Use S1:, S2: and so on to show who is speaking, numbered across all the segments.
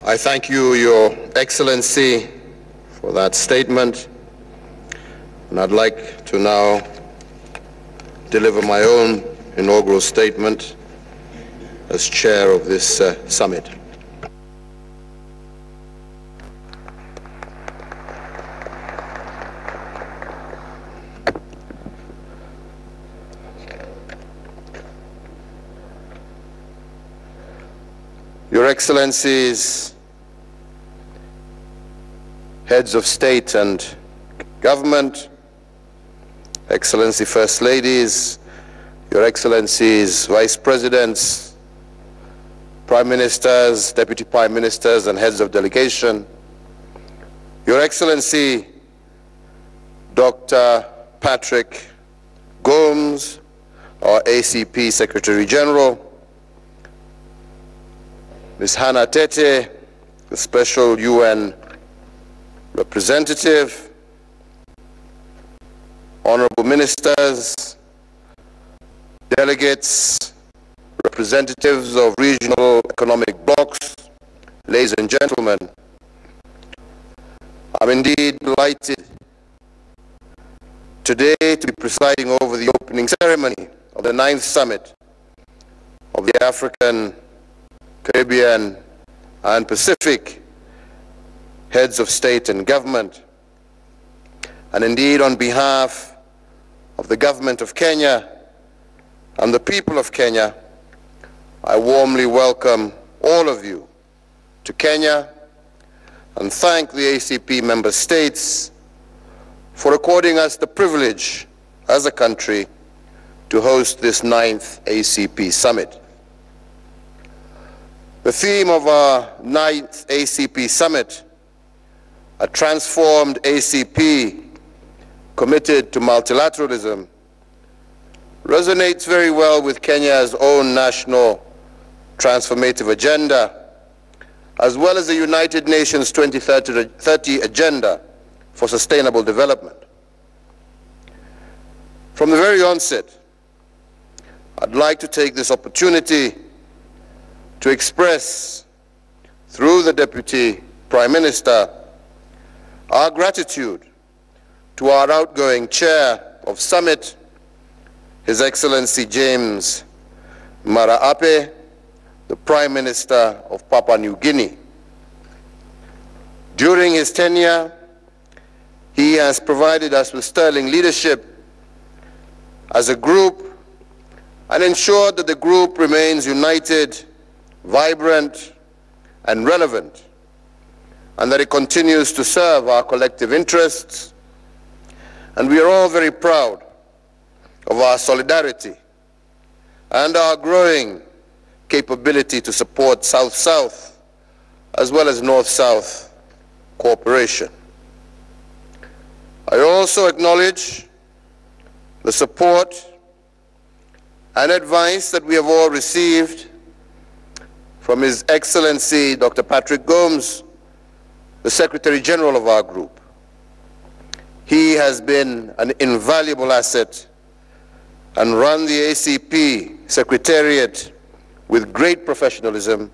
S1: I thank you, Your Excellency, for that statement, and I'd like to now deliver my own inaugural statement as chair of this summit. Your Excellencies, heads of state and government, Excellency First Ladies, Your Excellencies, Vice Presidents, Prime Ministers, Deputy Prime Ministers, and heads of delegation, Your Excellency, Dr. Patrick Gomes, our ACP Secretary General, Ms. Hannah Tete, the Special UN Representative, Honorable Ministers, delegates, representatives of regional economic blocs, ladies and gentlemen, I'm indeed delighted today to be presiding over the opening ceremony of the 9th Summit of the African, Caribbean, and Pacific heads of state and government. And indeed, on behalf of the government of Kenya and the people of Kenya, I warmly welcome all of you to Kenya and thank the ACP member states for according us the privilege as a country to host this 9th ACP Summit. The theme of our 9th ACP Summit, a transformed ACP committed to multilateralism, resonates very well with Kenya's own national transformative agenda, as well as the United Nations 2030 Agenda for Sustainable Development. From the very onset, I'd like to take this opportunity to express, through the Deputy Prime Minister, our gratitude to our outgoing Chair of Summit, His Excellency James Maraape, the Prime Minister of Papua New Guinea. During his tenure, he has provided us with sterling leadership as a group and ensured that the group remains united, vibrant, and relevant, and that it continues to serve our collective interests. And we are all very proud of our solidarity and our growing capability to support South-South as well as North-South cooperation. I also acknowledge the support and advice that we have all received from His Excellency Dr. Patrick Gomes, the Secretary General of our group. He has been an invaluable asset and run the ACP Secretariat with great professionalism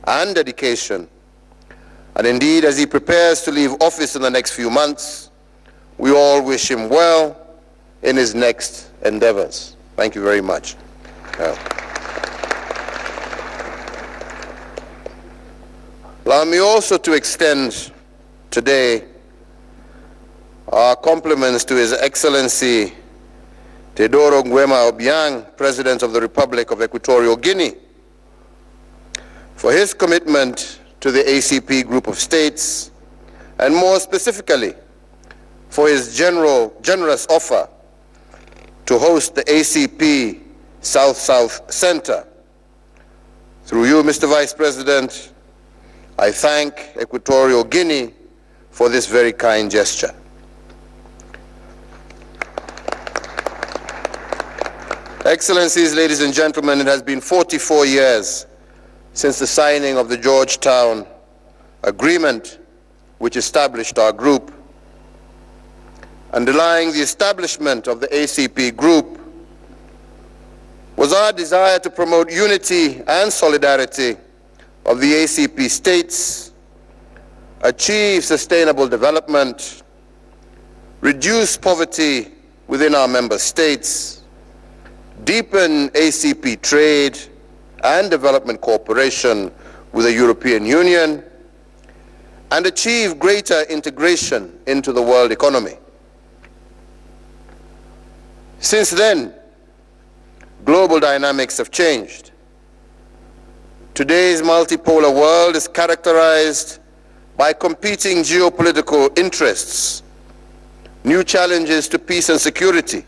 S1: and dedication. And indeed, as he prepares to leave office in the next few months, we all wish him well in his next endeavors. Thank you very much. Allow me also to extend today our compliments to His Excellency Teodoro Nguema Obiang, President of the Republic of Equatorial Guinea, for his commitment to the ACP group of states, and more specifically, for his generous offer to host the ACP South-South Center. Through you, Mr. Vice President, I thank Equatorial Guinea for this very kind gesture. Excellencies, ladies and gentlemen, it has been 44 years since the signing of the Georgetown Agreement, which established our group. Underlying the establishment of the ACP group was our desire to promote unity and solidarity of the ACP states, achieve sustainable development, reduce poverty within our member states, deepen ACP trade and development cooperation with the European Union, and achieve greater integration into the world economy. Since then, global dynamics have changed. Today's multipolar world is characterized by competing geopolitical interests, new challenges to peace and security,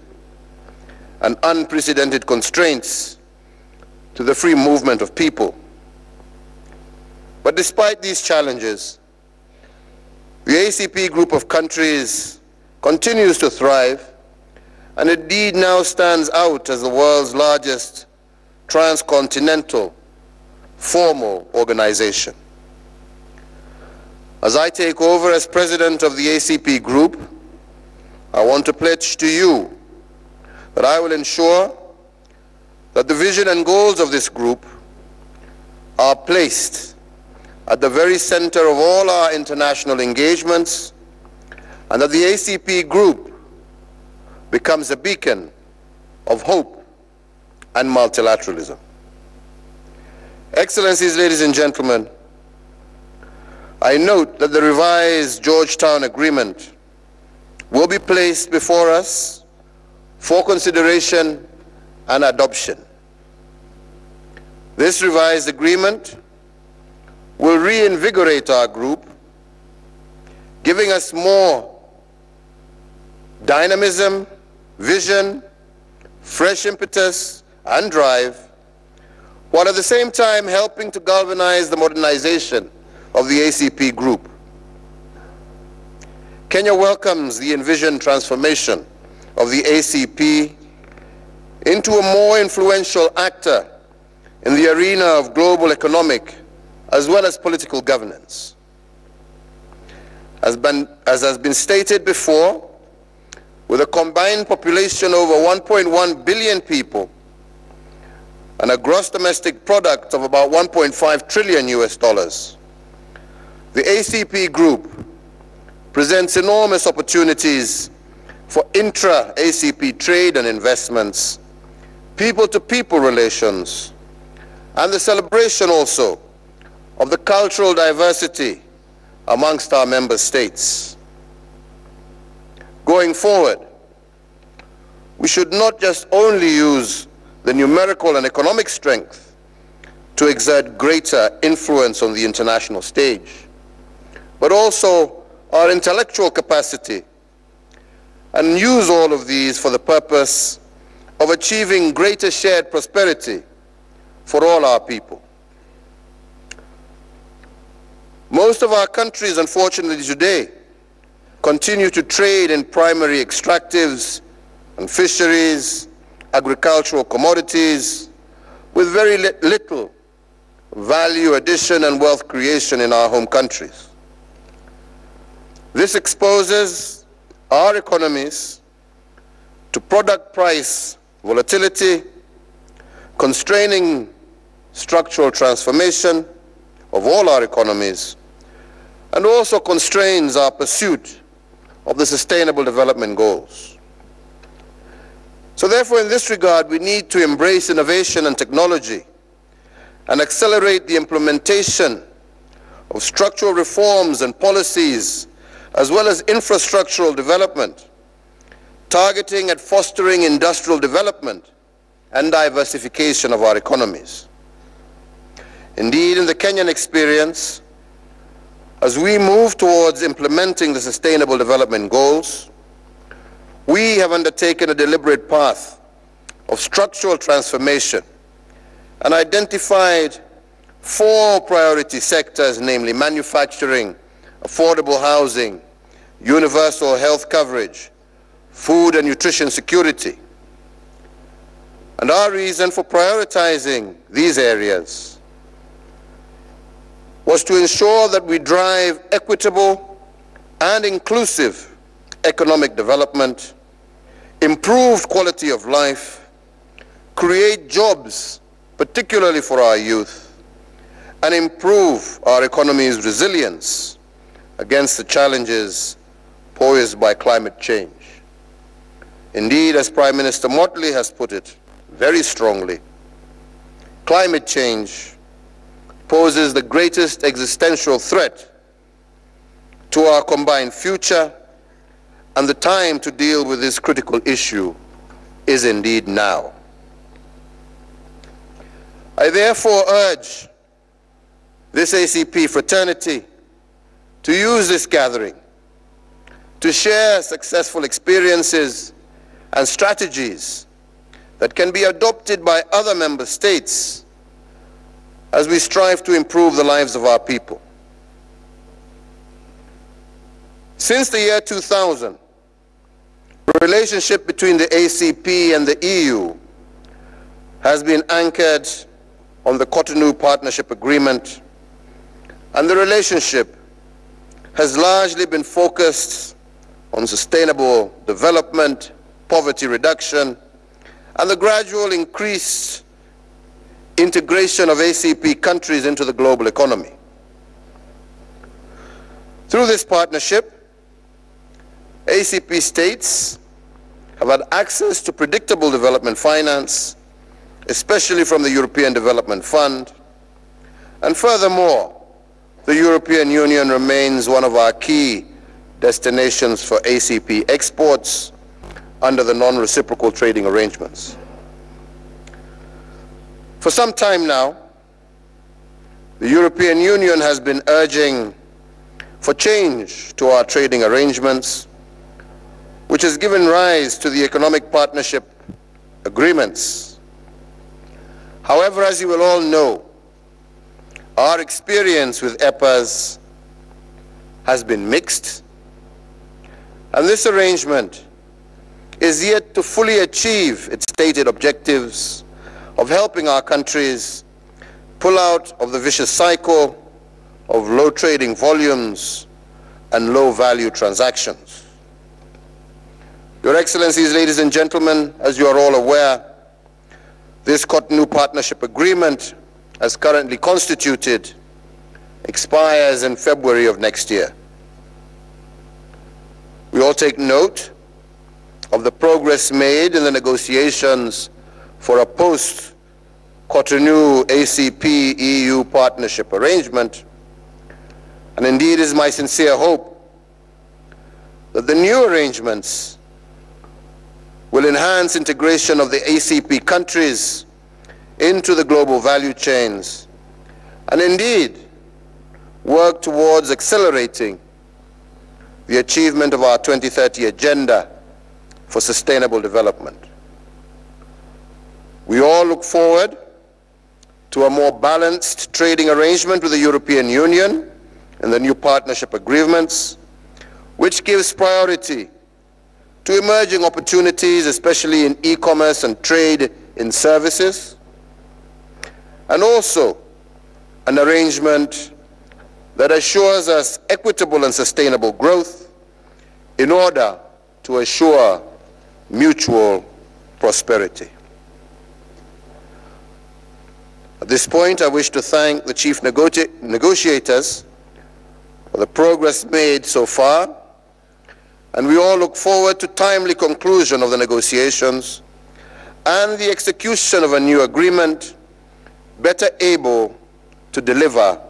S1: and unprecedented constraints to the free movement of people. But despite these challenges, the ACP group of countries continues to thrive and indeed now stands out as the world's largest transcontinental formal organization. As I take over as president of the ACP group, I want to pledge to you that I will ensure that the vision and goals of this group are placed at the very center of all our international engagements, and that the ACP group becomes a beacon of hope and multilateralism. Excellencies, ladies and gentlemen, I note that the revised Georgetown Agreement will be placed before us for consideration and adoption. This revised agreement will reinvigorate our group, giving us more dynamism, vision, fresh impetus, and drive, while at the same time helping to galvanize the modernization of the ACP group. Kenya welcomes the envisioned transformation of the ACP into a more influential actor in the arena of global economic as well as political governance. As has been stated before, with a combined population over 1.1 billion people and a gross domestic product of about 1.5 trillion US dollars, the ACP group presents enormous opportunities for intra-ACP trade and investments, people-to-people relations, and the celebration also of the cultural diversity amongst our member states. Going forward, we should not just only use the numerical and economic strength to exert greater influence on the international stage, but also our intellectual capacity, and use all of these for the purpose of achieving greater shared prosperity for all our people. Most of our countries, unfortunately today, continue to trade in primary extractives and fisheries, agricultural commodities, with very little value addition and wealth creation in our home countries. This exposes our economies to product price volatility, constraining structural transformation of all our economies, and also constrains our pursuit of the Sustainable Development Goals. So therefore, in this regard, we need to embrace innovation and technology and accelerate the implementation of structural reforms and policies, as well as infrastructural development, targeting at fostering industrial development and diversification of our economies. Indeed, in the Kenyan experience, as we move towards implementing the Sustainable Development Goals, we have undertaken a deliberate path of structural transformation and identified 4 priority sectors, namely manufacturing, affordable housing, universal health coverage, food and nutrition security. And our reason for prioritizing these areas was to ensure that we drive equitable and inclusive economic development, improved quality of life, create jobs, particularly for our youth, and improve our economy's resilience against the challenges posed by climate change. Indeed, as Prime Minister Motley has put it very strongly, climate change poses the greatest existential threat to our combined future, and the time to deal with this critical issue is indeed now. I therefore urge this ACP fraternity to use this gathering to share successful experiences and strategies that can be adopted by other member states as we strive to improve the lives of our people. Since the year 2000, the relationship between the ACP and the EU has been anchored on the Cotonou Partnership Agreement, and the relationship has largely been focused on sustainable development, poverty reduction, and the gradual increased integration of ACP countries into the global economy. Through this partnership, ACP states have had access to predictable development finance, especially from the European Development Fund, and furthermore, the European Union remains one of our key destinations for ACP exports under the non-reciprocal trading arrangements. For some time now, the European Union has been urging for change to our trading arrangements, which has given rise to the economic partnership agreements. However, as you will all know, our experience with EPAs has been mixed, and this arrangement is yet to fully achieve its stated objectives of helping our countries pull out of the vicious cycle of low trading volumes and low value transactions. Your Excellencies, ladies and gentlemen, as you are all aware, this Cotonou Partnership Agreement, as currently constituted, expires in February of next year. We all take note of the progress made in the negotiations for a post-Cotonou ACP-EU partnership arrangement, and indeed it is my sincere hope that the new arrangements will enhance integration of the ACP countries into the global value chains, and indeed work towards accelerating the achievement of our 2030 agenda for sustainable development. We all look forward to a more balanced trading arrangement with the European Union and the new partnership agreements, which gives priority to emerging opportunities, especially in e-commerce and trade in services, and also an arrangement that assures us equitable and sustainable growth in order to assure mutual prosperity. At this point, I wish to thank the chief negotiators for the progress made so far, and we all look forward to timely conclusion of the negotiations and the execution of a new agreement better able to deliver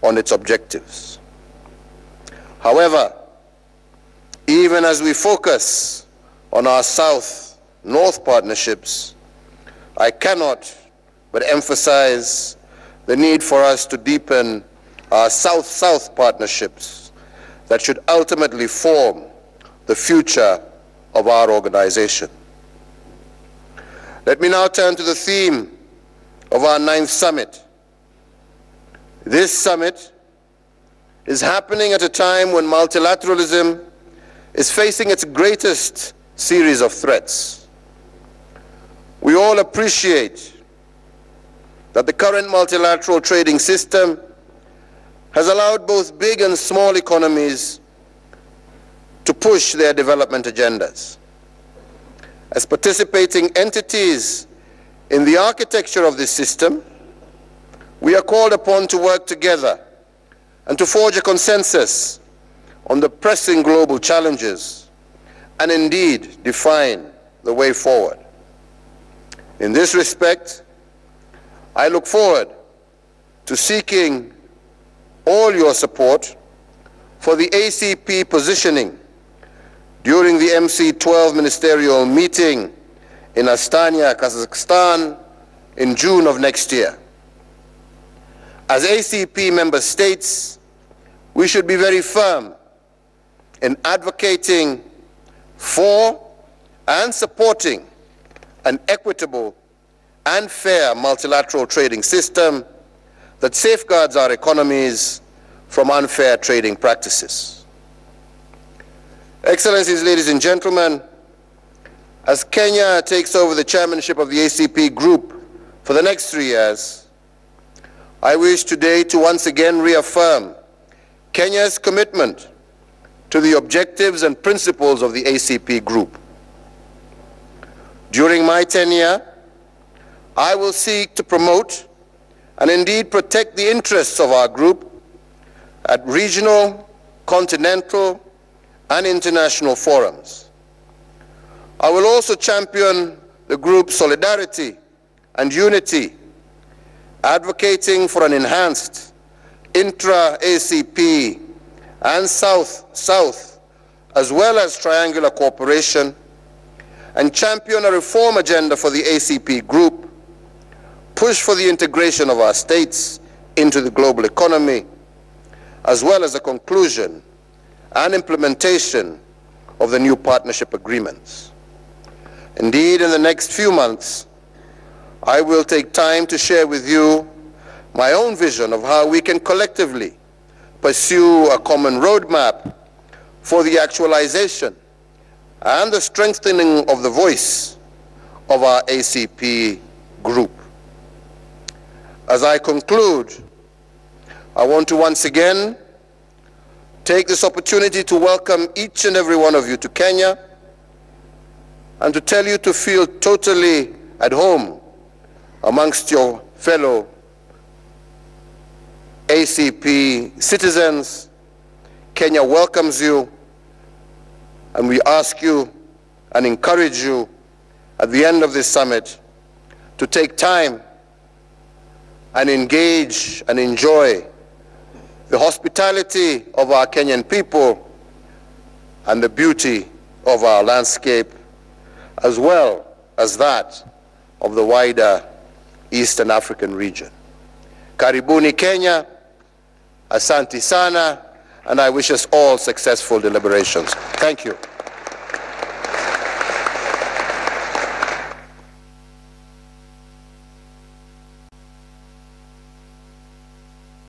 S1: on its objectives. However, even as we focus on our South-North partnerships, I cannot but emphasize the need for us to deepen our South-South partnerships that should ultimately form the future of our organization. Let me now turn to the theme of our 9th summit. This summit is happening at a time when multilateralism is facing its greatest series of threats. We all appreciate that the current multilateral trading system has allowed both big and small economies to push their development agendas. As participating entities in the architecture of this system, we are called upon to work together and to forge a consensus on the pressing global challenges and indeed define the way forward. In this respect, I look forward to seeking all your support for the ACP positioning during the MC12 ministerial meeting in Astana, Kazakhstan in June of next year. As ACP member states, we should be very firm in advocating for and supporting an equitable and fair multilateral trading system that safeguards our economies from unfair trading practices. Excellencies, ladies and gentlemen, as Kenya takes over the chairmanship of the ACP group for the next 3 years, I wish today to once again reaffirm Kenya's commitment to the objectives and principles of the ACP group. During my tenure, I will seek to promote and indeed protect the interests of our group at regional, continental, and international forums. I will also champion the group's solidarity and unity, advocating for an enhanced intra-ACP and South-South, as well as triangular cooperation, and champion a reform agenda for the ACP group, push for the integration of our states into the global economy, as well as the conclusion and implementation of the new partnership agreements. Indeed, in the next few months, I will take time to share with you my own vision of how we can collectively pursue a common roadmap for the actualization and the strengthening of the voice of our ACP group. As I conclude, I want to once again take this opportunity to welcome each and every one of you to Kenya and to tell you to feel totally at home amongst your fellow ACP citizens. Kenya welcomes you, and we ask you and encourage you at the end of this summit to take time and engage and enjoy the hospitality of our Kenyan people and the beauty of our landscape, as well as that of the wider Eastern African region. Karibuni Kenya, asante sana, and I wish us all successful deliberations. Thank you.